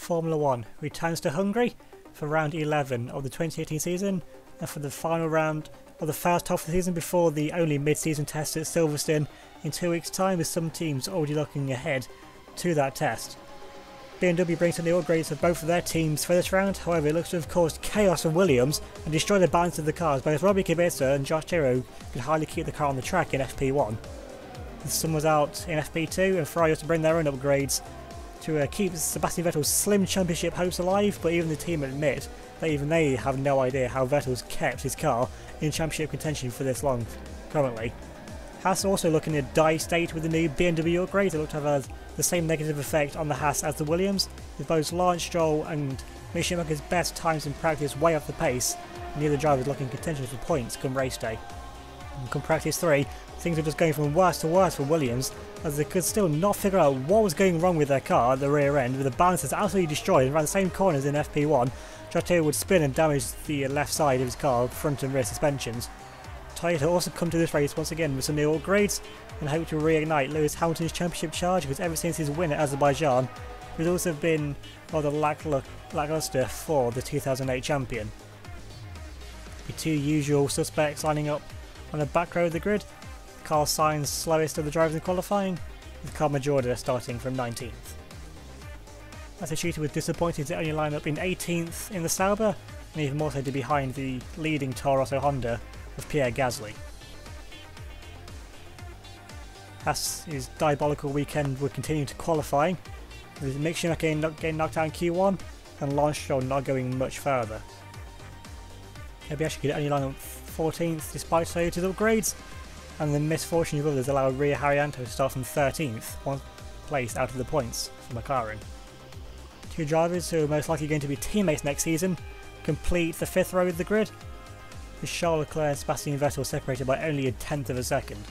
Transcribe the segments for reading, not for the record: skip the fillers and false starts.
Formula 1 returns to Hungary for round 11 of the 2018 season and for the final round of the first half of the season before the only mid-season test at Silverstone in 2 weeks' time, with some teams already looking ahead to that test. BMW brings in the upgrades of both of their teams for this round. However, it looks to have caused chaos in Williams and destroyed the balance of the cars. Both Kvyat and Josh Tiro could hardly keep the car on the track in FP1. The sun was out in FP2 and Ferrari had to bring their own upgrades to keep Sebastian Vettel's slim championship hopes alive, but even the team admit that even they have no idea how Vettel's kept his car in championship contention for this long currently. Haas also looking in a dire state with the new BMW upgrades that look to have the same negative effect on the Haas as the Williams, with both Lance Stroll and Mick Schumacher's best times in practice way off the pace, and neither drivers looking in contention for points come race day. And come practice 3, things were just going from worse to worse for Williams, as they could still not figure out what was going wrong with their car at the rear end, with the balances absolutely destroyed. Around the same corners in FP1, Josh Taylor would spin and damage the left side of his car, front and rear suspensions. Toyota also come to this race once again with some new upgrades and hope to reignite Lewis Hamilton's championship charge, because ever since his win at Azerbaijan, results have been rather lackluster for the 2008 champion. The two usual suspects lining up on the back row of the grid. Carl Sainz, slowest of the drivers in qualifying, with Carl Majorda starting from 19th. Matsushita was disappointed to only line up in 18th in the Sauber, and even more so to be behind the leading Toro Rosso Honda of Pierre Gasly. Haas's diabolical weekend would continue to qualifying, with Mick Schumacher getting knocked out in Q1 and Lance Stroll not going much further. Kvyat could only line up 14th despite Toyota's upgrades, and the misfortune of others allowed Ria Haryanto to start from 13th, one place out of the points for McLaren. Two drivers who are most likely going to be teammates next season complete the 5th row of the grid, with Charles Leclerc and Sebastian Vettel separated by only 1/10 of a second.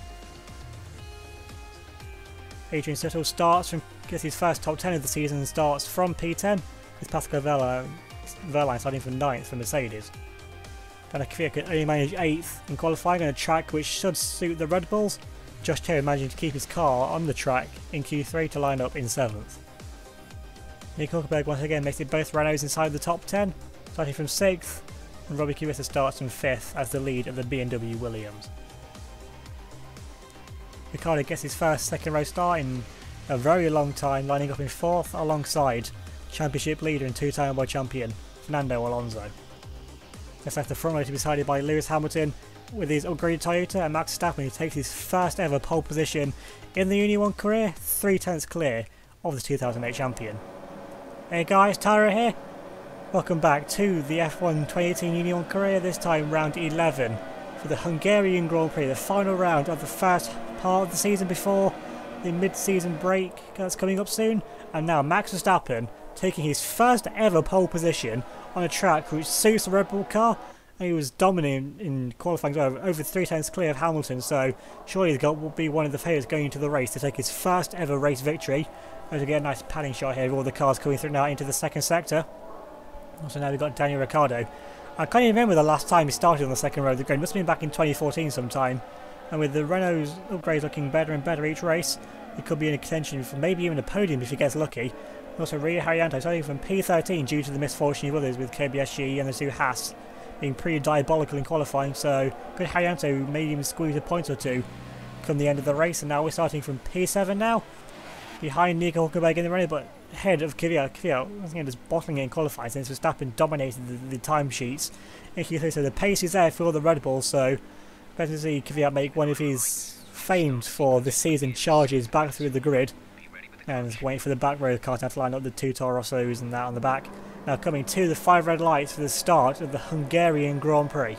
Adrian Sutil gets his first top 10 of the season and starts from P10, with Pascal Wehrlein starting from 9th for Mercedes. Daniil Kvyat could only manage 8th in qualifying on a track which should suit the Red Bulls, Josh Taylor managing to keep his car on the track in Q3 to line up in 7th. Nico Hülkenberg once again makes it both Renaults inside the top 10, starting from 6th, and Robbie Kubica starts from 5th as the lead of the BMW Williams. Ricciardo gets his first second row start in a very long time, lining up in 4th alongside championship leader and 2-time world champion Fernando Alonso. That's left the front row to be decided by Lewis Hamilton with his upgraded Toyota, and Max Verstappen, who takes his first ever pole position in the UniONE career, 3/10 clear of the 2008 champion. Hey guys, Tara here. Welcome back to the F1 2018 UniONE career, this time round 11 for the Hungarian Grand Prix, the final round of the first part of the season before the mid-season break that's coming up soon. And now Max Verstappen taking his first ever pole position on a track which suits the Red Bull car, and he was dominant in qualifying over 3/10 clear of Hamilton, so surely he will be one of the favourites going into the race to take his first ever race victory. As we get a nice panning shot here of all the cars coming through now into the second sector. Also now we've got Daniil Ricciardo. I can't even remember the last time he started on the second row of the grid. It must have been back in 2014 sometime. And with the Renault's upgrades looking better and better each race, it could be in a contention for maybe even a podium if he gets lucky. Also Ria Haryanto starting from P13 due to the misfortune of others, with Kvyat and the two Haas being pretty diabolical in qualifying, so good Haryanto may even squeeze a point or two come the end of the race. And now we're starting from P7 now, behind Nico Hülkenberg in the running, but ahead of Kvyat. Once again, just bottling it in qualifying since Verstappen dominated the timesheets in Q3, so the pace is there for all the Red Bulls, so better to see Kvyat make one of his famed for this season charges back through the grid. And just waiting for the back row of the car to line up the two Toro Rossos and that on the back. Now coming to the 5 red lights for the start of the Hungarian Grand Prix.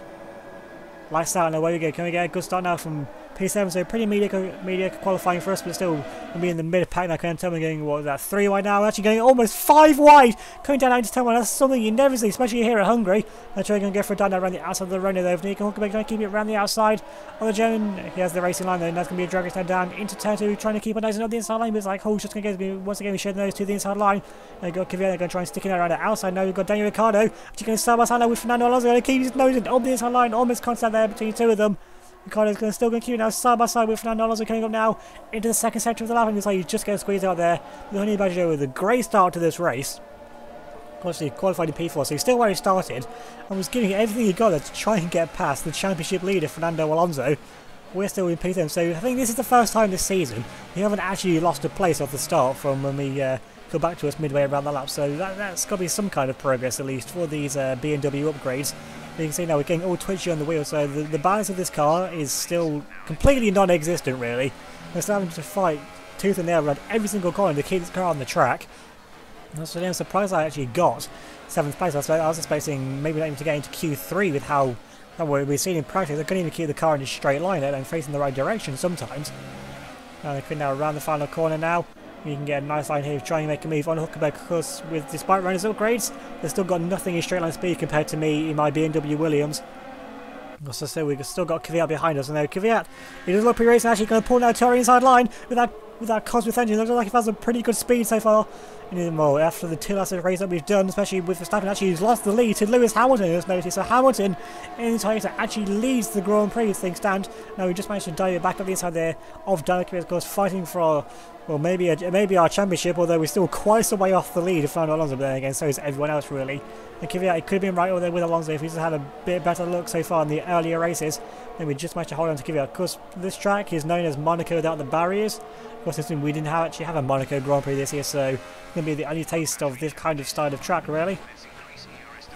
Lights out and away we go. Can we get a good start now from P7? So pretty mediocre qualifying for us, but still going to be in the mid pack now. Can tell me going, what was that, 3 wide now? Actually going almost 5 wide, coming down into 10 wide. That's something you never see, especially here at Hungary. They're trying to go for a down now around the outside of the Renault there. If Nico Hülkenberg trying to keep it around the outside of the German. He has the racing line though, and that's going to be a drag race down into turn 2, trying to keep on nose on the inside line, but it's like, oh, just going to get once again sharing those to the inside line. Now you've got Kvyat going to try and stick it out around the outside. Now we've got Daniil Ricciardo, actually going to start by side now with Fernando Alonso, going to keep his nose on the inside line, almost contact there between the two of them. Ricciardo's still going to keep it now side by side with Fernando Alonso coming up now into the second sector of the lap, and it's like he's just going to squeeze out there. The Honey Badger with a great start to this race. Obviously qualified in P4, so he's still where he started and was giving everything he got there to try and get past the championship leader Fernando Alonso. We're still in P10, so I think this is the first time this season we haven't actually lost a place off the start from when we go back to us midway around the lap, so that's got to be some kind of progress at least for these BMW upgrades. You can see now we're getting all twitchy on the wheel, so the balance of this car is still completely non-existent really. We're still having to fight tooth and nail around every single corner to keep this car on the track. So I'm surprised I actually got 7th place. I was expecting maybe not even to get into Q3 with how we've seen in practice. They couldn't even keep the car in a straight line and facing the right direction sometimes. They could now around the final corner now. You can get a nice line here trying to make a move on Huckenberg, because despite running his upgrades, they've still got nothing in straight line speed compared to me in my BMW Williams. Also, so we've still got Kvyat behind us, and now Kvyat, he does look pretty racing, actually going to pull now to our inside line with that Cosworth engine. Looks like he has a pretty good speed so far. And more after the 2 last race that we've done, especially with Verstappen, actually he's lost the lead to Lewis Hamilton, as noticed. So Hamilton in Toyota actually leads the Grand Prix as things stand. Now we just managed to dive it back up the inside there of Daniil, of course, fighting for maybe our championship, although we're still quite a way off the lead of Fernando Alonso. But then again, so is everyone else really. And Kvyat, it could have been right over there with Alonso if he just had a bit better look so far in the earlier races. Then we just managed to hold on to Kvyat. Of course, this track is known as Monaco without the barriers. Of course, we didn't actually have a Monaco Grand Prix this year, so it's going to be the only taste of this kind of style of track, really.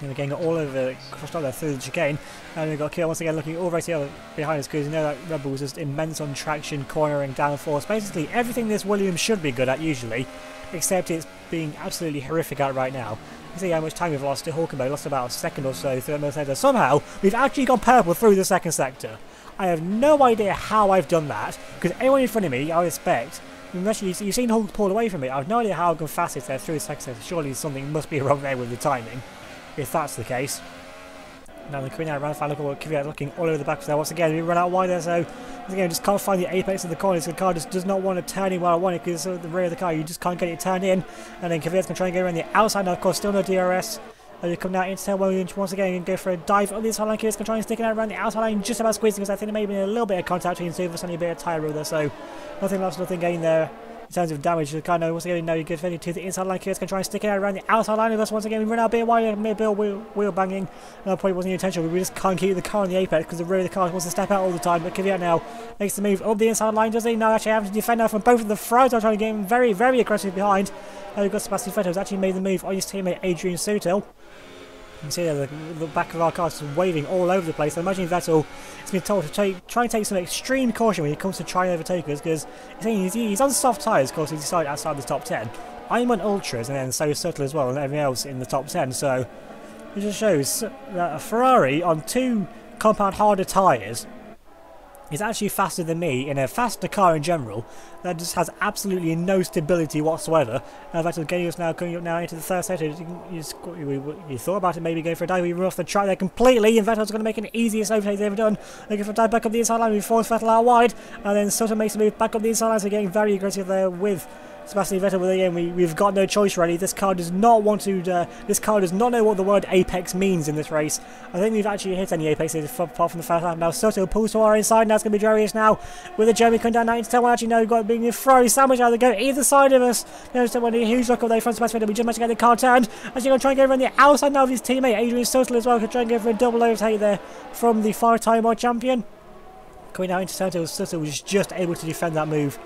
And we're getting all over, crossed over through the chicane, and we've got Kvyat once again looking all right here behind us, because you know that Red Bull was just immense on traction, cornering, downforce, basically everything this Williams should be good at usually, except it's being absolutely horrific at right now. You see how much time we've lost to Hülkenberg, lost about a second or so through Mercedes. Somehow, we've actually gone purple through the second sector. I have no idea how I've done that, because anyone in front of me, I would expect, actually, you've seen Hulk pull away from me. I have no idea how I've gone fastest there through the second sector. Surely something must be wrong there with the timing, if that's the case. Now the Queen out around the final corner, Kvyat looking all over the back there. Once again, we run out wide there, so once again, just can't find the apex of the corner. So the car just does not want to turn in where I want it, because at the rear of the car, you just can't get it turned in. And then Kvyat's going to try and get around the outside. Now, of course, still no DRS. And we come now into tail Williams once again and go for a dive on the inside line. Kvyat's going to try and stick it out around the outside line, just about squeezing, because I think there may have been a little bit of contact between the two of us, only a bit of tyre roll there, so nothing lost, nothing gained there. In terms of damage, the car once again now you get to the inside line. Kvyat's going to try and stick it out around the outside line of us once again. We run out a bit wide, mid-bill wheel banging. No, probably wasn't intentional, but we just can't keep the car on the apex because the rear of the car wants to step out all the time. But Kvyat now makes the move up the inside line, does he? No, actually having to defend now from both of the fronts. I'm trying to get him very, very aggressive behind. Now we've got Sebastian Vettel who's actually made the move on his teammate Adrian Sutil. You can see there the back of our car is waving all over the place. I imagine Vettel has been told to try and take some extreme caution when it comes to trying to overtake us, because he's on soft tyres, of course, he decided outside the top 10. I'm on ultras, and then so is Sutil as well, and everything else in the top 10, so it just shows that a Ferrari on 2 compound harder tyres is actually faster than me in a faster car in general that just has absolutely no stability whatsoever. Vettel getting us now, coming up now into the third sector. You thought about it, maybe going for a dive. We run off the track there completely, and Vettel's going to make an easiest overtake he's ever done. Looking for a dive back up the inside line. We force Vettel out wide, and then Sutil makes a move back up the inside line, so getting very aggressive there with Sebastian Vettel. But again, we've got no choice really. This car does not want to. This car does not know what the word apex means in this race. I think we've actually hit any apexes apart from the first lap. Now Sutil pulls to our inside. Now it's going to be Darius now with a Jeremy coming down 90 to 10. Actually, no, we've got being a Ferrari sandwich out of the go either side of us. There's a huge look up there from Sebastian Vettel. We just managed to get the car turned. Actually, going to try and go around the outside now of his teammate Adrian Sutil as well. Could try and go for a double overtake there from the 5-time world champion. Coming out into Sutil was just able to defend that move.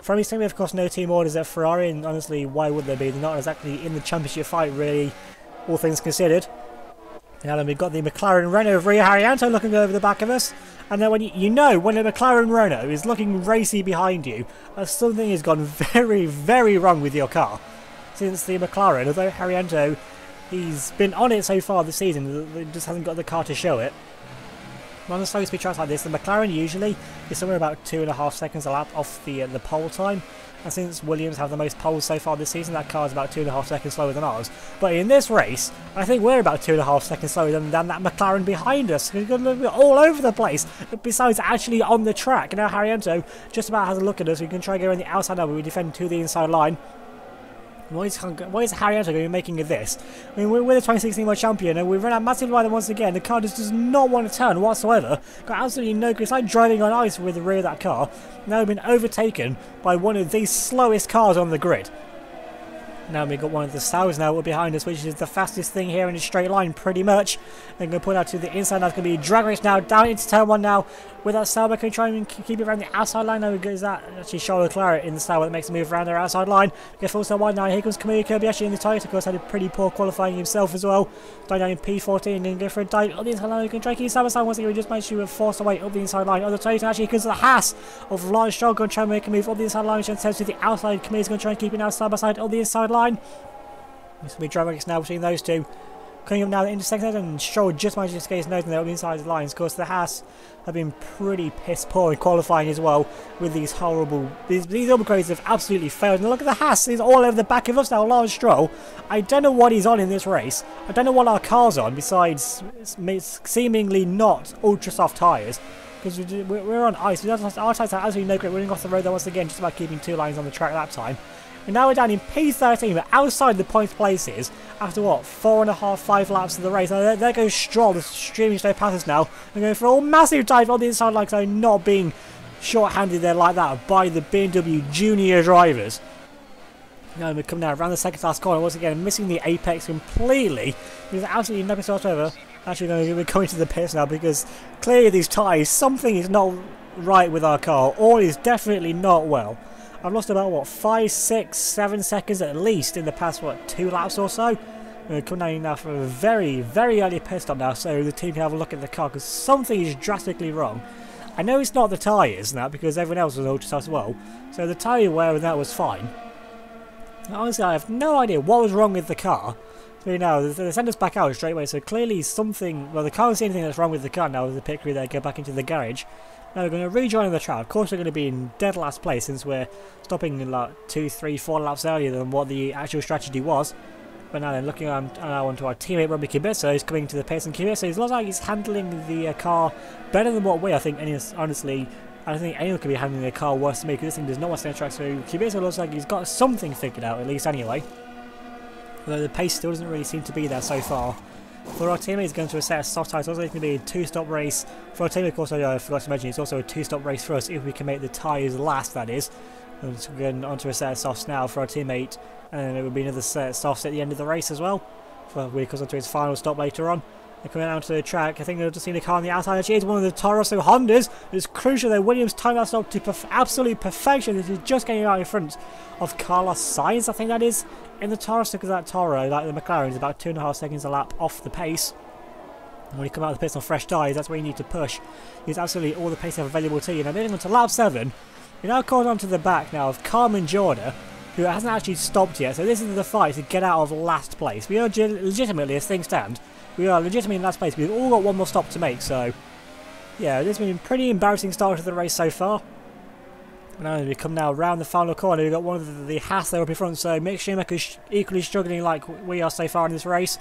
From his team, of course, no team orders at Ferrari, and honestly, why would there be? They're not exactly in the championship fight, really, all things considered. Now then, we've got the McLaren Renault of Rio Haryanto looking over the back of us, and then when you know when a McLaren Renault is looking racy behind you, something has gone very, very wrong with your car. Since the McLaren, although Haryanto, he's been on it so far this season, he just hasn't got the car to show it. On the slow speed tracks like this, the McLaren usually is somewhere about 2.5 seconds a lap off the pole time, and since Williams have the most poles so far this season, that car is about 2.5 seconds slower than ours. But in this race, I think we're about 2.5 seconds slower than that McLaren behind us. We're all over the place, besides actually on the track. Now Haryanto just about has a look at us. We can try to go around the outside now, but we defend to the inside line. Why is Haryanto going to be making of this? I mean, we're the 2016 World Champion, and we run out massively wide once again. The car just does not want to turn whatsoever. Got absolutely no grip. It's like driving on ice with the rear of that car. Now we've been overtaken by one of the slowest cars on the grid. Now we've got one of the Sows now behind us, which is the fastest thing here in a straight line, pretty much. They're going to put out to the inside. That's going to be drag race now, down into turn 1 now. With that Sow, can try and keep it around the outside line. Now is that actually Charlotte Claret in the Sow that makes a move around their outside line. Get full turn 1 now. Here comes Kamui Kirby actually in the tyre. Of course, had a pretty poor qualifying himself as well. Down in P14 and go for a dive up the inside line. You can try to keep side by side once again. We just managed to force away up the inside line. On the Toyota actually comes the Haas of Lawrence Stroll. Going to try and make a move up the inside line, which then to the outside. Kamui's going to try and keep it now side by side up the inside line. This will be drag race now between those two. Coming up now into second, and Stroll just managed to escape his nose on the inside of the lines. Of course, the Haas have been pretty piss poor in qualifying as well with these horrible. These upgrades have absolutely failed. And look at the Haas, he's all over the back of us now. Lawrence Stroll, I don't know what he's on in this race. I don't know what our car's on besides seemingly not ultra soft tyres. Because we're on ice. Our tyres are absolutely no grip. We're running off the road there once again, just about keeping 2 lines on the track that time. And now we're down in P13, but outside the points places after what, 4.5, 5 laps of the race. Now there goes Stroll, the streaming straight past us now. They're going for a massive dive on the inside line, so not being short-handed there like that by the BMW junior drivers. Now we come now around the second last corner once again, missing the apex completely. There's absolutely nothing whatsoever. Actually going to go into the pits now because clearly these tyres, something is not right with our car, or is definitely not well. I've lost about, what, 5, 6, 7 seconds at least in the past, what, 2 laps or so. We're coming down now for a very, very early pit stop now, so the team can have a look at the car, because something is drastically wrong. I know it's not the tyres now, because everyone else was ultra soft as well, so the tyre wear and that was fine. Honestly, I have no idea what was wrong with the car. So now, they send us back out straight away, so clearly something, well, they can't see anything that's wrong with the car now with the pit crew there, go back into the garage. Now we're going to rejoin the track. Of course we're going to be in dead last place since we're stopping in like 2, 3, 4 laps earlier than what the actual strategy was. But now then, looking now onto our teammate Robbie Kubica, who's coming to the pace, and Kubica, it looks like he's handling the car better than what we, I think, honestly, I don't think anyone could be handling the car worse than me, because this thing does not want to stay on track, so Kubica looks like he's got something figured out, at least anyway. Although the pace still doesn't really seem to be there so far. For our teammate, it's going to a set of soft tyres. Also, it's going to be a 2-stop race. For our teammate, of course, I forgot to mention, it's also a 2-stop race for us if we can make the tyres last, that is. We're just going onto a set of softs now for our teammate, and then it will be another set of softs at the end of the race as well. For when he comes onto his final stop later on. They're coming out to the track. I think they've just seen a car on the outside. Actually, it's one of the Toro Rosso Hondas. It's crucial that Williams timed that stop to absolute perfection. This is just getting out in front of Carlos Sainz, I think that is, in the Toro Rosso, because that Toro, like the McLaren, is about 2.5 seconds a lap off the pace. And when you come out of the pits on fresh tyres, that's where you need to push. Use absolutely all the pace you have available to you. Now, moving on to lap 7, we're now called onto the back now of Carmen Jorda, who hasn't actually stopped yet. So this is the fight to get out of last place. We are legitimately, as things stand, we are legitimately in last place. We've all got one more stop to make, so yeah, this has been a pretty embarrassing start to the race so far. Now we come now round the final corner. We've got one of the Haas there up in front, so Mick Schumacher's equally struggling like we are so far in this race.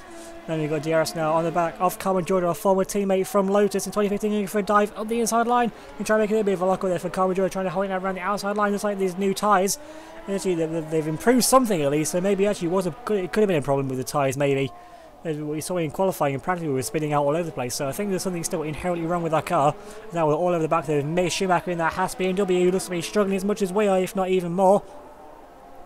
Then we've got DRS now on the back of Carmen Jordan, a former teammate from Lotus in 2015, going for a dive up the inside line and try to make a little bit of a lock there for Carmen Jordan, trying to hold it around the outside line, just like these new tyres. And actually, they've improved something at least, so maybe actually it could have been a problem with the tyres, maybe. We saw in qualifying and practically we were spinning out all over the place, so I think there's something still inherently wrong with our car. Now we're all over the back there with Mick Schumacher in that Haas BMW, who looks to be struggling as much as we are, if not even more.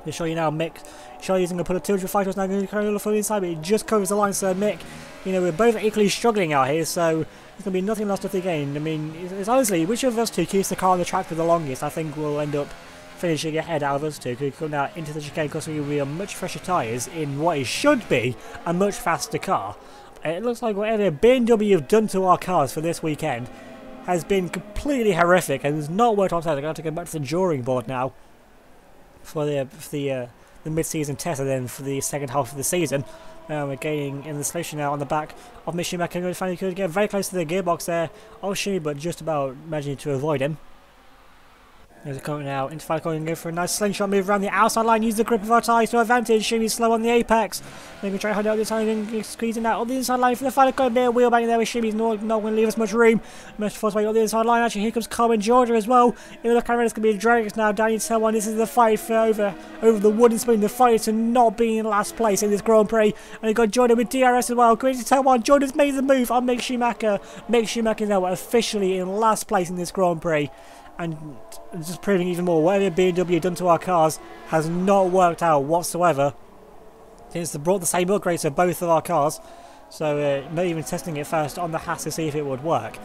I'll show you now, Mick. Charlie's going to put a 205 now, going to carry all the full inside, but it just covers the line, so Mick, you know, we're both equally struggling out here, so there's going to be nothing lost at the game. I mean, it's honestly, which of us two keeps the car on the track for the longest, I think we'll end up finishing ahead out of us two. Could come now into the chicane because we will be on much fresher tyres in what it should be a much faster car. It looks like whatever BMW have done to our cars for this weekend has been completely horrific and has not worked out. They're going to have to go back to the drawing board now for the mid-season test and then for the second half of the season. We're gaining in the solution now on the back of Mick Schumacher. Finally could get very close to the gearbox there of Shumi, but just about managing to avoid him. There's a coming now into final corner and go for a nice slingshot move around the outside line. Use the grip of our tyres to advantage. Shumi's slow on the apex. They're going to try to hold it up the inside and squeeze it out on the inside line for the final corner. Bit of wheel banging there with Shumi's not going to leave us much room. Must force away on the inside line. Actually, here comes Carmen Georgia as well. In the camera, it's going to be a drag now. Daniil tell one. This is the fight for over the wooden spoon. The fight to not be in last place in this Grand Prix. And you've got Jordan with DRS as well. Going to tell one. Jordan's made the move on Mick Schumacher. Mick Schumacher is now officially in last place in this Grand Prix. And just proving even more, whatever BMW done to our cars has not worked out whatsoever. since they brought the same upgrades to both of our cars. So not even testing it first on the Haas to see if it would work.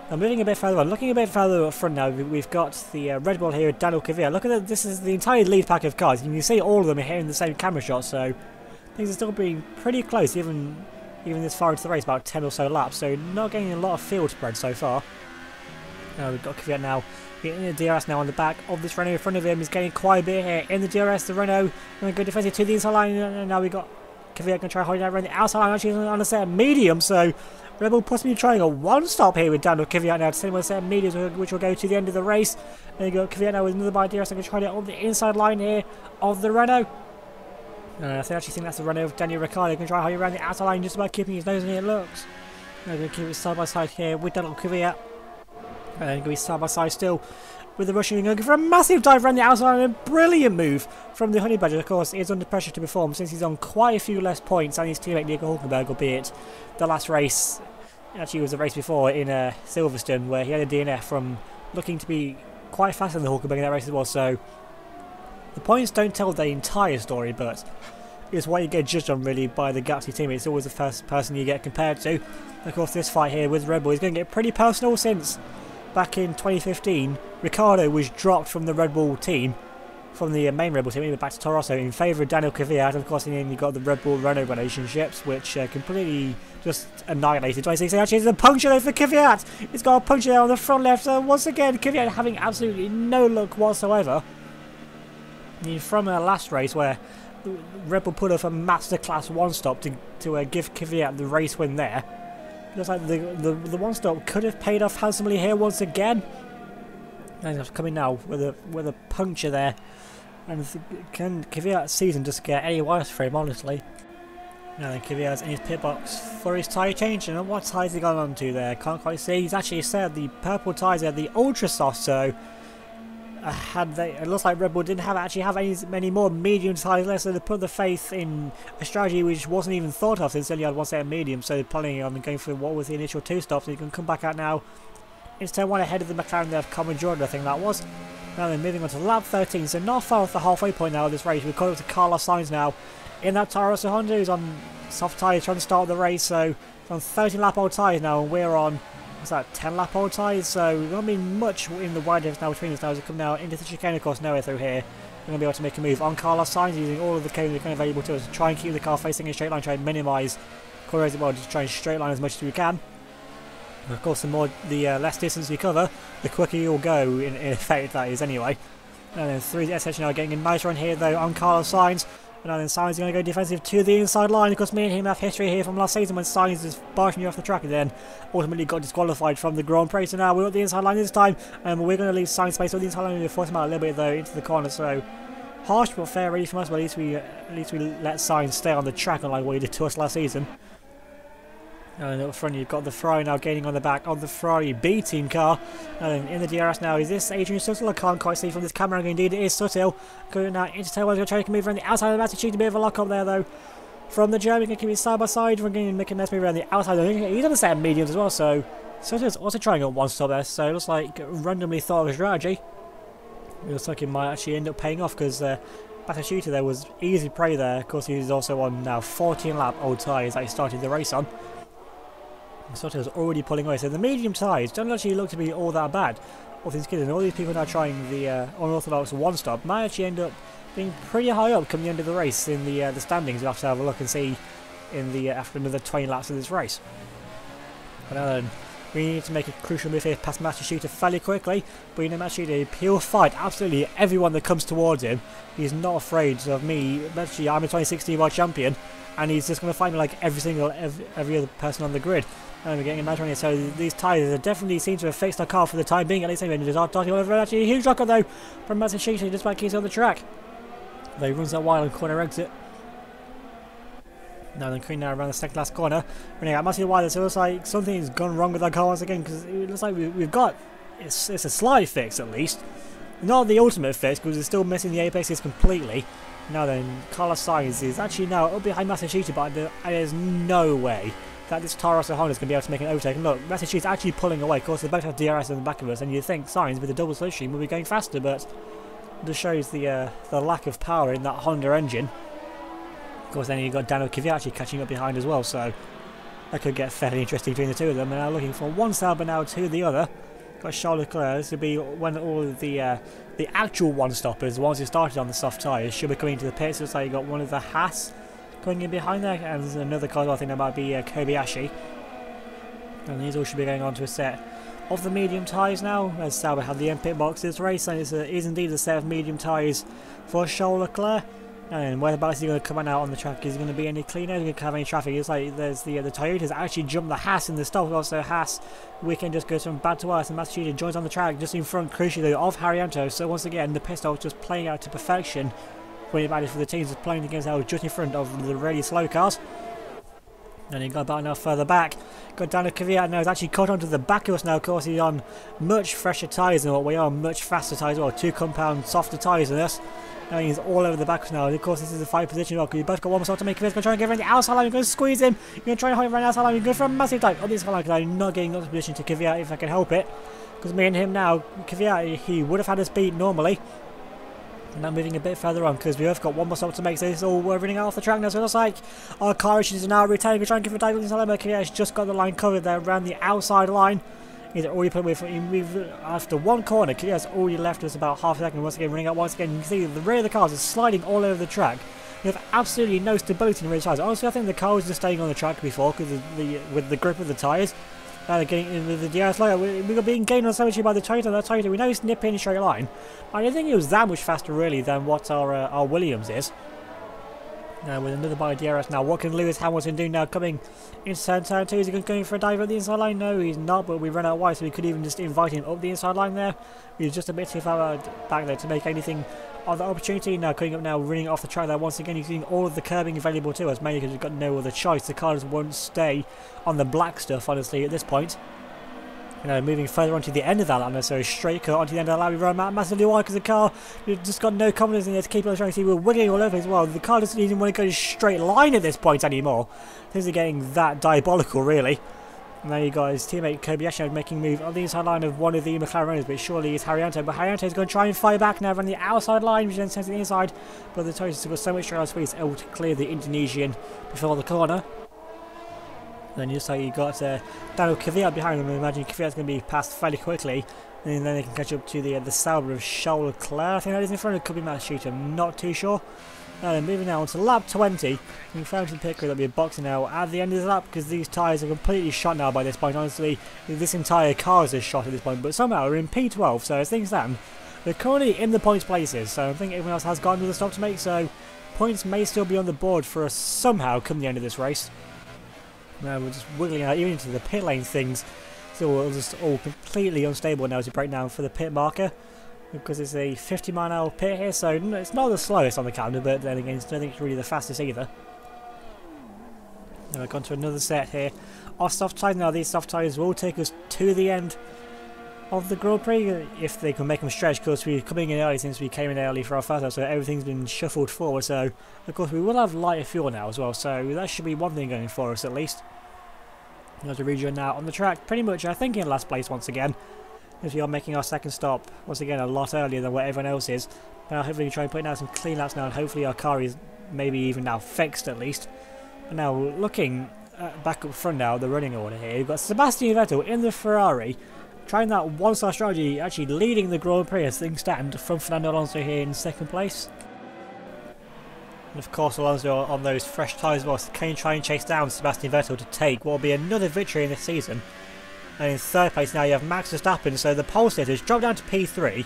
Now moving a bit further on, looking a bit further up front now, we've got the Red Bull here, Daniil Kvyat. Look at that, this is the entire lead pack of cars. You can see all of them are here in the same camera shot, so things are still being pretty close, even this far into the race, about 10 or so laps. So not getting a lot of field spread so far. Now we've got Kvyat now in the DRS now on the back of this Renault in front of him. He's getting quite a bit here in the DRS. The Renault going to go defensive to the inside line, and now we've got Kvyat going to try holding out around the outside line, actually on a set of medium, so Red Bull possibly trying a one-stop here with Daniil Kvyat now to send one set of mediums, which will go to the end of the race. There you go, Kvyat now with another by DRS, going to try it on the inside line here of the Renault. I actually think that's the Renault of Daniil Ricciardo. Going to try holding around the outside line, just about keeping his nose in it looks. They're going to keep it side by side here with Daniil Kvyat. And then going to be side by side still with the Russian going for a massive dive around the outside and a brilliant move from the Honey Badger. Of course, he is under pressure to perform since he's on quite a few less points than his teammate Nico Hulkenberg, albeit the last race actually was the race before in Silverstone, where he had a DNF from looking to be quite faster than Hulkenberg in that race as well. So the points don't tell the entire story, but it's what you get judged on really by the Gatsby team. It's always the first person you get compared to. Of course, this fight here with Red Bull is going to get pretty personal since back in 2015, Ricciardo was dropped from the Red Bull team, from the main Red Bull team, back to Toro Rosso in favour of Daniil Kvyat. And of course, in the end, you got the Red Bull Renault relationships, which completely just annihilated 2016. Actually, it's a puncture there for Kvyat. It's got a puncture there on the front left. So once again, Kvyat having absolutely no luck whatsoever. From last race, where Red Bull put off a masterclass one-stop to give Kvyat the race win there. Looks like the one stop could have paid off handsomely here once again. And he's coming now with a puncture there. And can Kvyat's season just get any worse for him, honestly? Now then, Kvyat's in his pit box for his tyre change. And what tyres he gone on to there? Can't quite see. He's actually said the purple tyres are the ultra soft, so it looks like Red Bull didn't actually have many more medium tyres left, so they put the faith in a strategy which wasn't even thought of since they only had one set of medium. So they're planning on going for what was the initial two stops. So you can come back out now into turn one ahead of the McLaren there of Common Jordan, I think that was. Now then, moving on to lap 13, so not far off the halfway point now of this race. We've caught up to Carlos Sainz now in that Toro Rosso Honda, who's on soft tyres trying to start the race. So it's on 13 lap old tyres now, and we're on, what's that, 10 lap old tyres, so we've not been much in the wide difference now between us now as we come now into the chicane, of course, nowhere through here. We're going to be able to make a move on Carlos Sainz, using all of the cones we're kind of available to us to try and keep the car facing a straight line, try and minimise corners as well, just try and straight line as much as we can. And of course, the less distance we cover, the quicker you'll go, in effect, that is anyway. And then 3SS now getting a nice run here though on Carlos Sainz. And then Sainz is going to go defensive to the inside line. Of course, me and him have history here from last season when Sainz is barging you off the track and then ultimately got disqualified from the Grand Prix. So now we're at the inside line this time, and we're going to leave Sainz space on the inside line. We'll force him out a little bit though into the corner. So harsh but fair really from us, but at least we let Sainz stay on the track, unlike what he did to us last season. And up front you've got the Ferrari now gaining on the back of the Ferrari B team car. And then in the DRS now, is this Adrian Sutil? I can't quite see from this camera angle. Indeed it is Sutil. Going now into tail, going to try to move around the outside of the attitude, a bit of a lock up there though. From the German, going to keep it side by side. We're going to make a nice move around the outside. He's on the set of mediums as well, so Sutil's also trying on one stop there. So it looks like randomly thought of a strategy. It looks like it might actually end up paying off, because Batashita there was easy prey there. Of course, he's also on now 14 lap old tyres that he started the race on. Soto's already pulling away, so the medium tyres don't actually look to be all that bad. All things considered, all these people now trying the unorthodox one stop might actually end up being pretty high up come the end of the race in the standings. You'll have to have a look and see in the after another 20 laps of this race. But now then, we need to make a crucial move here past Matsushita fairly quickly. But you know, Matsushita, he'll fight absolutely everyone that comes towards him. He's not afraid of me. Actually, I'm a 2016 world champion, and he's just going to fight me like every other person on the grid. And we're getting a match on here, so these tyres definitely seem to have fixed our car for the time being, at least. Anyway, just darting all over. Actually, a huge lock though from Matsushita, just about keeps on the track. Though he runs that wild corner exit. Now then, coming now around the second last corner, running out massively wide, so it looks like something's gone wrong with our car once again, because it looks like we've got, it's a slight fix at least. Not the ultimate fix, because it's still missing the apexes completely. Now then, Carlos Sainz is actually now up behind Matsushita, but there's no way that this Toro Rosso Honda is going to be able to make an overtake. And look, Matsushita's actually pulling away. Of course, they both have DRS in the back of us, and you'd think Sainz with a double slipstream will be going faster, but it just shows the lack of power in that Honda engine. Of course, then you've got Daniil Kvyat actually catching up behind as well, so that could get fairly interesting between the two of them. And now looking from one Sauber now to the other. Got Charles Leclerc. This will be when all of the actual one-stoppers, the ones who started on the soft tyres, should be coming to the pits. Looks like you got one of the Haas going in behind there, and there's another car. I think that might be Kobayashi. And these all should be going on to a set of the medium tyres now, as Sauber have the pit box this race, and it is indeed a set of medium tyres for Charles Leclerc. And whereabouts is he going to come out on the track? Is he going to be any cleaner? Is he going to have any traffic? It's like there's the Toyotas actually jumped the Haas in the stop. Also Haas, weekend just goes from bad to worse, and Massachusetts joins on the track just in front, crucially, of Haryanto. So once again, the pit stop just playing out to perfection. When it matters for the teams, is playing against how just in front of the really slow cars. And he got about enough further back. Got Daniil Kvyat now. He's actually caught onto the back of us now. Of course, he's on much fresher tyres than what we are. Much faster tyres as well. 2 compound softer tyres than us. Now he's all over the back of us now. And of course, this is a fight position. Because you both got one more shot to make. Kvyat's going to try and get around the outside line. You're going to squeeze him. You're going to try and hold him around the outside line. You're going for a massive dive on the inside line. Because I'm not getting up to position to Kvyat if I can help it. Because me and him now, Kvyat, he would have had us beat normally. And now moving a bit further on, because we have got one more stop to make, so this is all we're running out off the track now. So it looks like our car is now returning. We're trying to give a dive inside line. Kvyat has just got the line covered there around the outside line. He's already put with after one corner. Kvyat's already left us about half a second. Once again, running out once again. You can see the rear of the cars is sliding all over the track. You have absolutely no stability in the rear tyres. Honestly, I think the car was just staying on the track before because with the grip of the tyres. Now they're getting in with the DRS logo. We got being gained on so much by the Toyota. That Toyota, we know it's nipping in a straight line. I don't think it was that much faster really than what our Williams is. Now with another by DRS now, what can Lewis Hamilton do now coming into turn 2? Is he going for a dive up the inside line? No, he's not, but we run out wide, so we could even just invite him up the inside line there. He's just a bit too far back there to make anything of the opportunity. Now coming up now, running off the track there once again. You're seeing all of the curbing available to us, mainly because we've got no other choice. The cars won't stay on the black stuff, honestly, at this point. You know, moving further onto the end of that lap, so straight cut onto the end of the lap, we run massively wide because the car just got no confidence in it to keep on trying to see we're wiggling all over as well. The car doesn't even want to go straight line at this point anymore. Things are getting that diabolical, really. And there you got his teammate Kobayashi making a move on the inside line of one of the McLaren runners, but surely it's Haryanto. But Haryanto is going to try and fight back now on the outside line, which then sends to the inside. But the Toyota's got so much straight on speed, it's able to clear the Indonesian before the corner. Then just like you got Daniil Kvyat behind them. I imagine Kvyat's going to be passed fairly quickly, and then they can catch up to the Sauber of Charles Leclerc. I think that is in front of Could be Massachusetts. I'm not too sure. Moving now on to lap 20. We found some pit crew that'll be boxing now at the end of the lap because these tyres are completely shot now by this point. Honestly, this entire car is shot at this point, but somehow we're in P12. So as things stand, we're currently in the points places. So I think everyone else has got another stop to make. So points may still be on the board for us somehow come the end of this race. Now we're just wiggling out even into the pit lane things. So we're just all completely unstable now to break down for the pit marker. Because it's a 50-mile-an-hour pit here, so it's not the slowest on the calendar, but then again, I don't think it's really the fastest either. Now we've gone to another set here of soft tyres. Now these soft tyres will take us to the end of the Grand Prix if they can make them stretch, because we're coming in early since we came in early for our first lap, so everything's been shuffled forward. So of course we will have lighter fuel now as well, so that should be one thing going for us at least. Now to rejoin now on the track, pretty much I think in last place once again, as we are making our second stop once again a lot earlier than where everyone else is. Now hopefully we try and put out some clean laps now, and hopefully our car is maybe even now fixed at least. And now looking back up front now, the running order here, you've got Sebastian Vettel in the Ferrari, trying that one-star strategy, actually leading the Grand Prix as things stand, from Fernando Alonso here in second place. And of course Alonso on those fresh tyres as well, so can try and chase down Sebastian Vettel to take what will be another victory in this season. And in third place now you have Max Verstappen, so the pole sitters drop down to P3.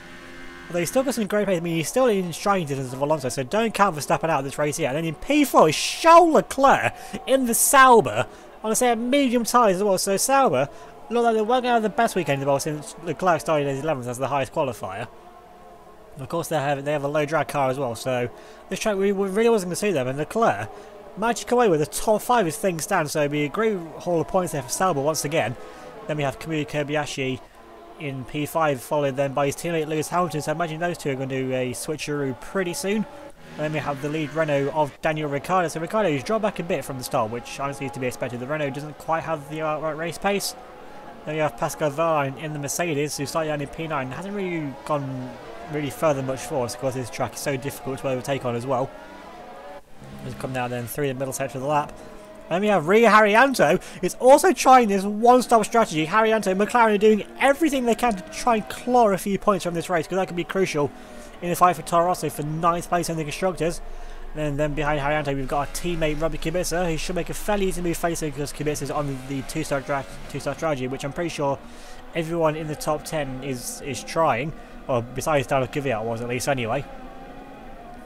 Although he's still got some great pace, I mean he's still in striking distance of Alonso, so don't count Verstappen out of this race yet. And then in P4 is Charles Leclerc in the Sauber, on a set of medium tyres as well, so Sauber look like they're working out the best weekend in the world since Leclerc started as 11th as the highest qualifier. And of course they have a low drag car as well, so this track we really wasn't going to see them, and Leclerc managed to come away with a top 5 as things stand, so it'd be a great haul of points there for Sauber once again. Then we have Kobayashi in P5, followed then by his teammate Lewis Hamilton, so I imagine those two are going to do a switcheroo pretty soon. And then we have the lead Renault of Daniil Ricciardo, so Ricciardo has dropped back a bit from the start, which honestly is to be expected. The Renault doesn't quite have the outright race pace. Then we have Pascal Wehrlein in the Mercedes, who started down in P9, hasn't really gone further much for us, because this track is so difficult to overtake on as well. He's come down then through the middle section of the lap. And then we have Ria Haryanto is also trying this one-stop strategy. Haryanto and McLaren are doing everything they can to try and claw a few points from this race, because that could be crucial in the fight for Toro Rosso for 9th place in the Constructors. And then behind Haryanto we've got our teammate Robbie Kubica, who should make a fairly easy move facing, because Kubica is on the two-star strategy, which I'm pretty sure everyone in the top 10 is trying, or besides Daniil Kvyat was at least anyway.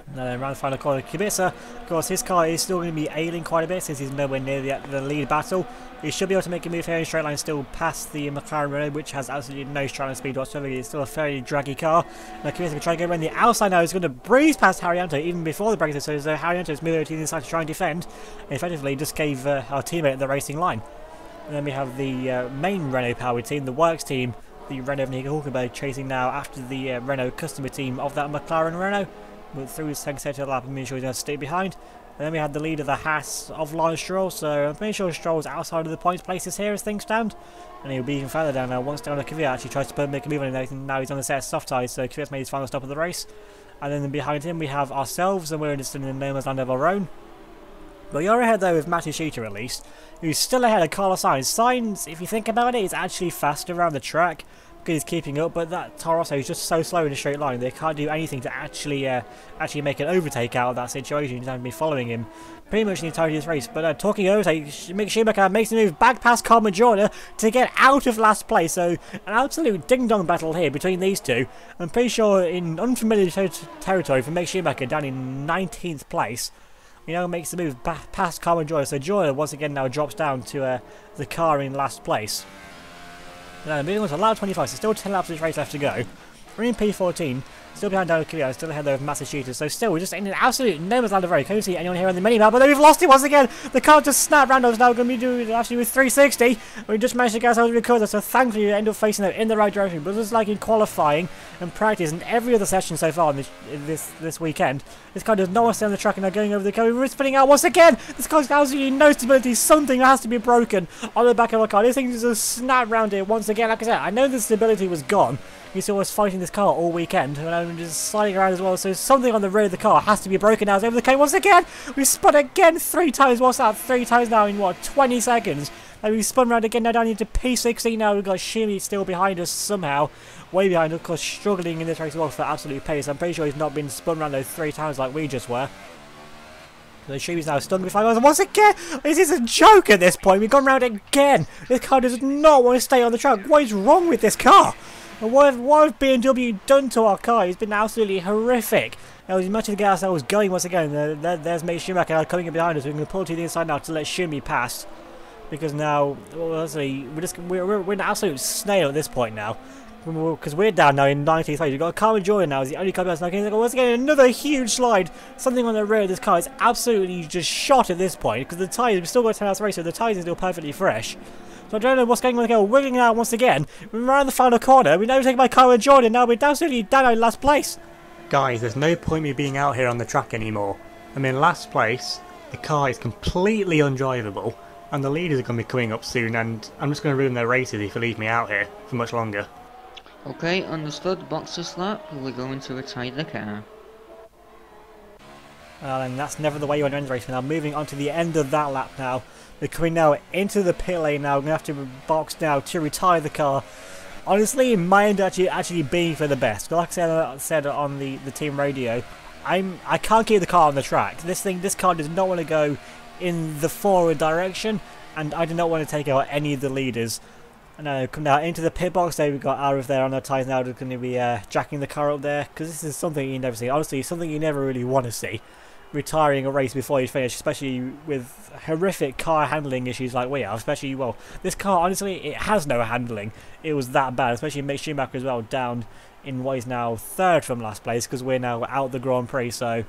And then around the final corner, Kubica, of course his car is still going to be ailing quite a bit since he's nowhere near the lead battle. He should be able to make a move here in straight line, still past the McLaren Renault, which has absolutely no straight line speed whatsoever. It's still a fairly draggy car. Now Kubica can try and go around the outside now. He's going to breeze past Haryanto even before the break, so Haryanto is moving over to the inside to try and defend. And effectively just gave our teammate the racing line. And then we have the main Renault powered team, the Works team, the Renault Nico Hulkenberg, chasing now after the Renault customer team of that McLaren Renault. Through his second sector of the lap and making sure he's going to stay behind. And then we had the leader, the Haas of Lawrence Stroll, so I'm pretty sure Stroll's outside of the points places here as things stand. And he'll be even further down now once Daniil Kvyat actually tries to make a move on him, and now he's on the set of soft tyres, so Kvyat's made his final stop of the race. And then behind him we have ourselves, and we're just in the no man's land of our own. Well, you're ahead though with Matsushita at least, who's still ahead of Carlos Sainz. Sainz, if you think about it, is actually faster around the track, because he's keeping up, but that Toro Rosso is just so slow in a straight line. They can't do anything to actually make an overtake out of that situation. You just have to be following him pretty much the entirety of this race. But talking overtake, Mick Schumacher makes the move back past Carl Majorna to get out of last place. So an absolute ding-dong battle here between these two. I'm pretty sure in unfamiliar territory for Mick Schumacher down in 19th place. You know, makes the move past Carl Majorna. So Jordan once again now drops down to the car in last place. Now moving on to lap 25, so still 10 laps of this race left to go. We're in P14, still behind Daniil Kvyat, still ahead of Matsushita, so still we're just in an absolute no man's land of road. Can't see anyone here on the mini-map, but then we've lost it once again. The car just snapped. Rando's now going to be doing actually with 360. We just managed to get ourselves recovered, so thankfully we end up facing it in the right direction. But just like in qualifying and practice and every other session so far this weekend, this car does not want to stay on the track and now going over the car. We're spinning out once again. This car's got absolutely no stability. Something has to be broken on the back of our car. This thing just snapped round it once again. Like I said, I know the stability was gone. You saw us fighting this car all weekend, and I'm just sliding around as well, so something on the rear of the car has to be broken now. It's over the cane once again. We've spun again 3 times. What's that? 3 times now in what, 20 seconds? And we've spun around again now down into P16 now. We've got Shimi still behind us somehow. Way behind, of course, struggling in this race as well for absolute pace. I'm pretty sure he's not been spun around those 3 times like we just were. So Shimi's now stunned with 5 miles, and once again, this is a joke at this point. We've gone round again. This car does not want to stay on the track. What is wrong with this car? And what have BMW done to our car? It's been absolutely horrific. Now, as much as to get ourselves going once again, there's Mick Schumacher now coming in behind us. We're going to pull to the inside now to let Shumi pass. Because now, well, we're an absolute snail at this point now. Because we're down now in 19th place. We've got Carmen Jordan now as the only car that's now getting once again another huge slide. Something on the rear of this car is absolutely just shot at this point. Because the tyres, we've still got 10 hours race, so the tyres are still perfectly fresh. So I don't know what's going on. We're wiggling out once again. We're around the final corner. We're now taken by Carmen Jordan. Now we're absolutely down in last place. Guys, there's no point me being out here on the track anymore. I'm in last place. The car is completely undrivable. And the leaders are going to be coming up soon. And I'm just going to ruin their races if you leave me out here for much longer. Okay, understood. Box this lap. We're going to retire the car. Well, and that's never the way you want to end the race. We're now moving on to the end of that lap now. We're coming now into the pit lane now. We're going to have to box now to retire the car. Honestly, it might end actually being for the best. Like I said on the team radio, I can't keep the car on the track. This car does not want to go in the forward direction, and I do not want to take out any of the leaders. And come now into the pit box. There we've got Arif there on our tyres now. They're going to be jacking the car up there, because this is something you never see. Honestly, something you never really want to see. Retiring a race before you finish, especially with horrific car handling issues like we have. Especially, well, this car, honestly, it has no handling. It was that bad, especially Mick Schumacher as well, down in what is now 3rd from last place, because we're now out the Grand Prix. So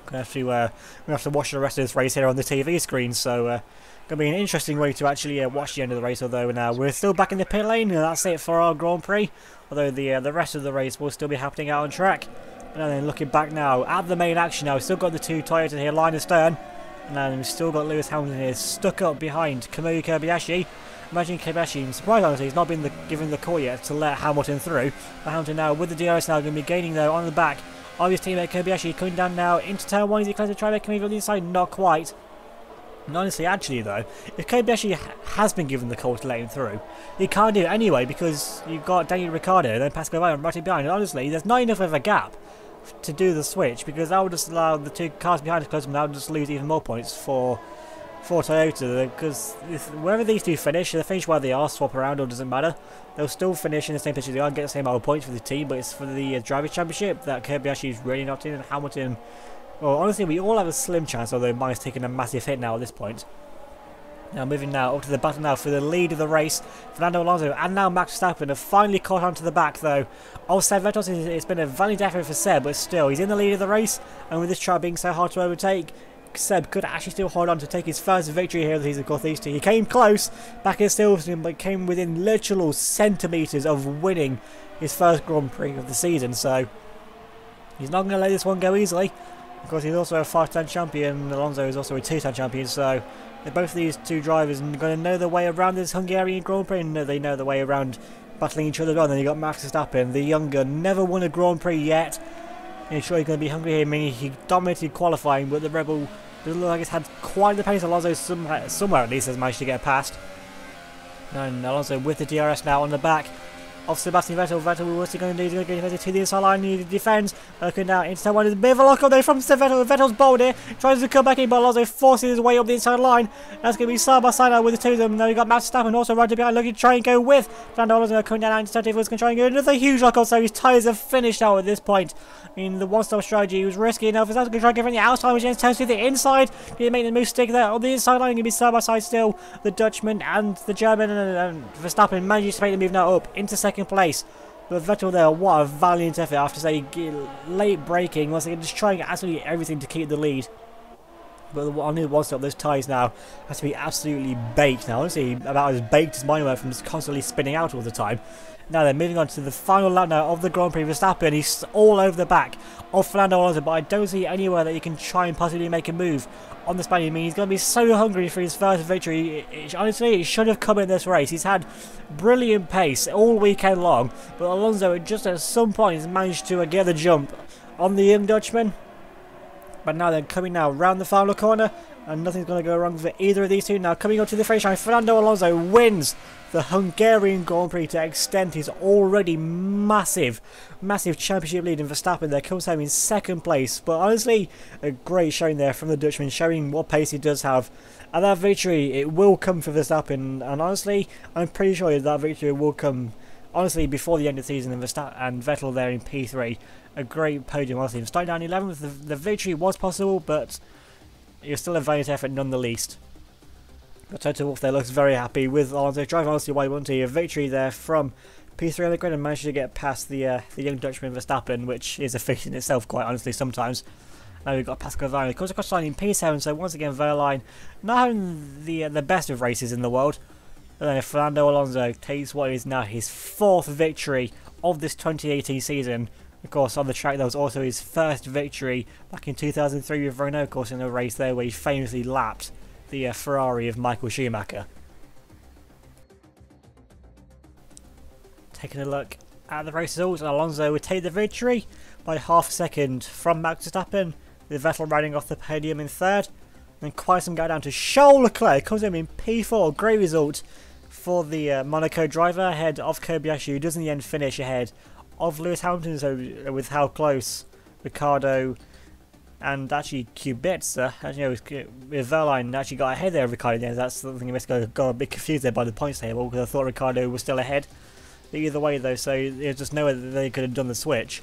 we're going to have to watch the rest of this race here on the TV screen. So going to be an interesting way to actually watch the end of the race. Although now we're still back in the pit lane, and that's it for our Grand Prix. Although the rest of the race will still be happening out on track. And then looking back now at the main action now, we've still got the 2 Toyotas here, line and stern. And then we've still got Lewis Hamilton here, stuck up behind Kamui Kobayashi. Imagine Kobayashi, I'm surprised honestly, he's not been given the call yet to let Hamilton through. But Hamilton now with the DRS now going to be gaining though on the back of his teammate Kvyat coming down now into turn 1. Is he close to try to make a move on the inside? Not quite. And honestly, actually though, if Kvyat has been given the call to let him through, he can't do it anyway because you've got Daniil Ricciardo, then Pascal Wehrlein right behind. And honestly, there's not enough of a gap to do the switch because that would just allow the two cars behind to close, and that would just lose even more points for Toyota, because wherever these two finish, they finish where they are, swap around, or doesn't matter. They'll still finish in the same position they are and get the same amount of points for the team, but it's for the Drivers' Championship that Kvyat is really not in, and Hamilton, well, honestly, we all have a slim chance, although mine's taking a massive hit now at this point. Now moving now up to the battle now for the lead of the race. Fernando Alonso and now Max Verstappen have finally caught onto the back though of Seb Vettel. It's been a valiant effort for Seb, but still, he's in the lead of the race, and with this track being so hard to overtake, Seb could actually still hold on to take his first victory here. He's of course these two. He came close back in Silverstone, but came within literal centimetres of winning his first Grand Prix of the season. So he's not going to let this one go easily. Of course, he's also a 5-time champion. Alonso is also a 2-time champion. So both of these two drivers are going to know their way around this Hungarian Grand Prix, and they know their way around battling each other on. Then you got Max Verstappen, the younger, never won a Grand Prix yet. And sure, he's going to be hungry here. I mean, he dominated qualifying, but the Rebel doesn't look like it's had quite the pace. Alonso somewhere at least has managed to get past. And Alonso with the DRS now on the back of Sebastian Vettel. Vettel, what's he going to do? He's going to get to the inside line. He defends. Looking now into one. There's a bit of a lock up there from Vettel. Vettel's bold here. Tries to come back in, but Alonso forces his way up the inside line. That's going to be side by side now with the two of them. Now you've got Max Verstappen also right behind, looking to try and go with Fernando Alonso. Coming down into 30th. He's going to try and go another huge lock up. So his tyres have finished out at this point. I mean, the one-stop strategy was risky enough. He's going to try and get from the outside, which then turns to the inside. He make the move stick there on the inside line. Going to be side by side still. The Dutchman and the German and Verstappen manages to make the move now up into second place. But Vettel there, what a valiant effort after, say, late braking. Once again, just trying absolutely everything to keep the lead. But on the one stop, those tyres now has to be absolutely baked now. Honestly, about as baked as mine were from just constantly spinning out all the time. Now then, moving on to the final lap now of the Grand Prix. Verstappen, he's all over the back of Fernando Alonso, but I don't see anywhere that he can try and possibly make a move on the Spaniard. I mean, he's going to be so hungry for his first victory. Honestly, it should have come in this race. He's had brilliant pace all weekend long, but Alonso just at some point has managed to get the jump on the young Dutchman. But now they're coming now round the final corner, and nothing's going to go wrong for either of these two. Now coming up to the finish line, Fernando Alonso wins the Hungarian Grand Prix to extend his already massive championship lead, in Verstappen there comes home in second place. But honestly, a great showing there from the Dutchman, showing what pace he does have. And that victory, it will come for Verstappen, and honestly, I'm pretty sure that victory will come, honestly, before the end of the season, and Vettel there in P3. A great podium, honestly. Starting down 11th, the victory was possible, but it was still a valiant effort none the least. But Toto Wolff there looks very happy with Alonso driving, honestly, why wouldn't he? A victory there from P3 on the grid, and managed to get past the young Dutchman Verstappen, which is a feat in itself, quite honestly, sometimes. Now we've got Pascal Wehrlein, of course, across the line in P7, so once again Wehrlein not having the best of races in the world. And then Fernando Alonso takes what is now his 4th victory of this 2018 season. Of course, on the track, that was also his first victory back in 2003 with Renault, of course, in a race there where he famously lapped the Ferrari of Michael Schumacher. Taking a look at the race results, Alonso would take the victory by half a second from Max Verstappen, with Vettel riding off the podium in 3rd. And quite some guy down to Charles Leclerc, comes in P4, great result for the Monaco driver, ahead of Kvyat, who does in the end finish ahead of Lewis Hamilton. So with how close Ricciardo and actually Kvyat, with Wehrlein actually got ahead there of Ricciardo. That's something you must got a bit confused there by the points table, because I thought Ricciardo was still ahead. But either way though, so there's just no way that they could have done the switch.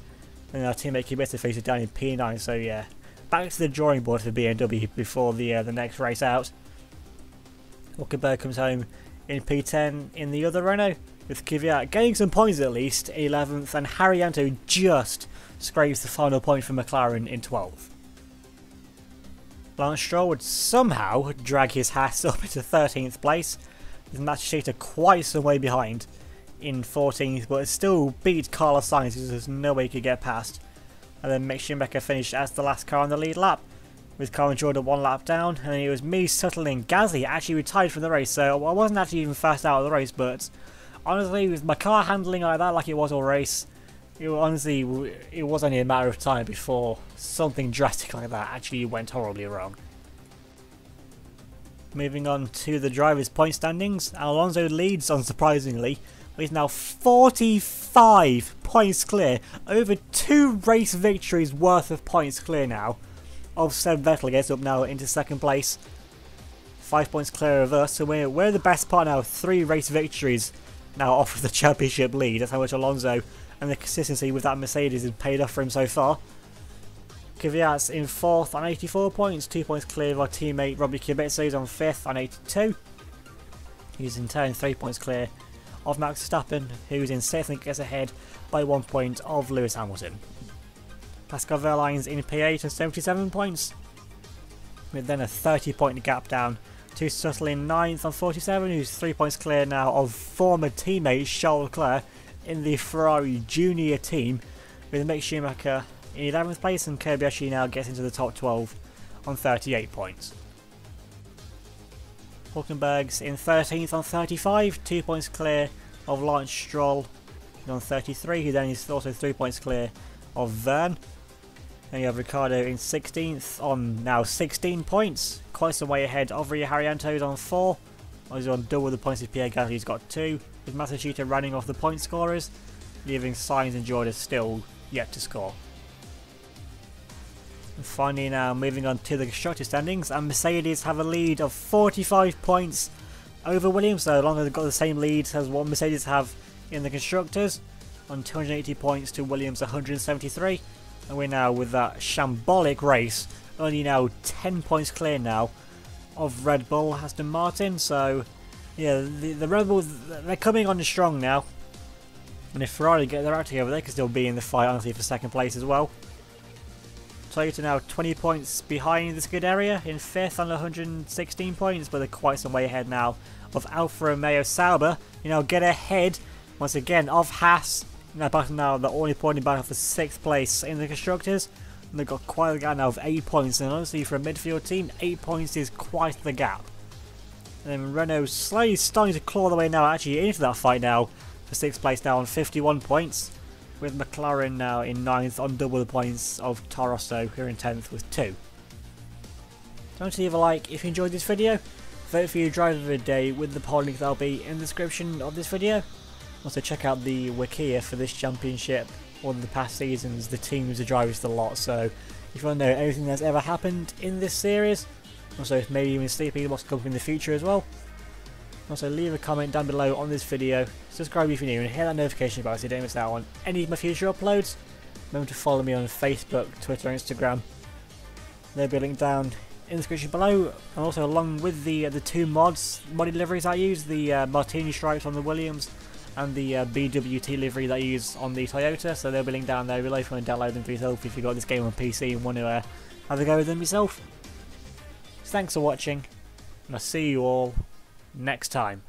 And our teammate Kvyat faces down in P9, so yeah, back to the drawing board for BMW before the next race out. Hulkenberg comes home in P10 in the other Renault, with Kvyat getting some points at least, 11th, and Haryanto just scrapes the final point for McLaren in 12th. Lance Stroll would somehow drag his Haas up into 13th place, with Matsushita quite some way behind in 14th, but it still beat Carlos Sainz, because there's no way he could get past. And then Mick Schumacher finished as the last car on the lead lap, with Colin Jordan 1 lap down, and it was me, Suttle and Gasly actually retired from the race, so I wasn't actually even first out of the race, but honestly, with my car handling like that, like it was all race, Honestly, it was only a matter of time before something drastic like that actually went horribly wrong. Moving on to the drivers' point standings, Alonso leads unsurprisingly. He's now 45 points clear, over 2 race victories worth of points clear now. Of Seb Vettel gets up now into second place, 5 points clear of us, so we're the best part now. 3 race victories now off of the championship lead. That's how much Alonso and the consistency with that Mercedes has paid off for him so far. Kvyat's in 4th on 84 points, 2 points clear of our teammate Robbie Kubica, who's on 5th on 82. He's in turn 3 points clear of Max Verstappen, who's in 6th and gets ahead by 1 point of Lewis Hamilton. Pascal Wehrlein's in P8 on 77 points, with then a 30-point gap down to Suttle in 9th on 47, who's 3 points clear now of former teammate Charles Leclerc in the Ferrari Junior team, with Mick Schumacher in 11th place, and Kobayashi now gets into the top 12 on 38 points. Hulkenberg's in 13th on 35, 2 points clear of Lance Stroll on 33, who then is also 3 points clear of Verne. Then you have Ricciardo in 16th on now 16 points, quite some way ahead of Ria Haryanto's on 4. He's on double the points as Pierre Gasly's got 2, with Matsushita running off the point scorers, leaving Sainz and Jordan still yet to score. And finally now moving on to the constructor standings, and Mercedes have a lead of 45 points over Williams, so long as they've got the same lead as what Mercedes have in the constructors, on 280 points to Williams 173, and we're now with that shambolic race only now 10 points clear now of Red Bull, Aston Martin. So yeah, the Red Bulls, they're coming on strong now, and if Ferrari get their act together, they could still be in the fight honestly for second place as well. Toyota now 20 points behind the skid area in 5th on 116 points, but they're quite some way ahead now of Alfa Romeo Sauber. Get ahead once again of Haas. Now they're only pointing back for 6th place in the constructors, and they've got quite a gap now of 8 points, and honestly for a midfield team 8 points is quite the gap. And then Renault slowly starting to claw their way now actually into that fight now for 6th place now on 51 points, with McLaren now in 9th on double the points of Toro Rosso, who are in 10th with 2. Don't leave a like if you enjoyed this video. Vote for your driver of the day with the poll link that'll be in the description of this video. Also check out the Wikia for this championship, or the past seasons, the teams, the drivers, the lot. So if you want to know anything that's ever happened in this series, also if maybe even Sleepy what's coming in the future as well. Also leave a comment down below on this video, subscribe if you're new, and hit that notification bell so you don't miss out on any of my future uploads. Remember to follow me on Facebook, Twitter and Instagram. There'll be a link down in the description below, and also along with the 2 modded liveries I use, the Martini stripes on the Williams and the BWT livery that I use on the Toyota, so there'll be a link down there below if you want to download them for yourself if you've got this game on PC and want to have a go with them yourself. So thanks for watching, and I'll see you all next time.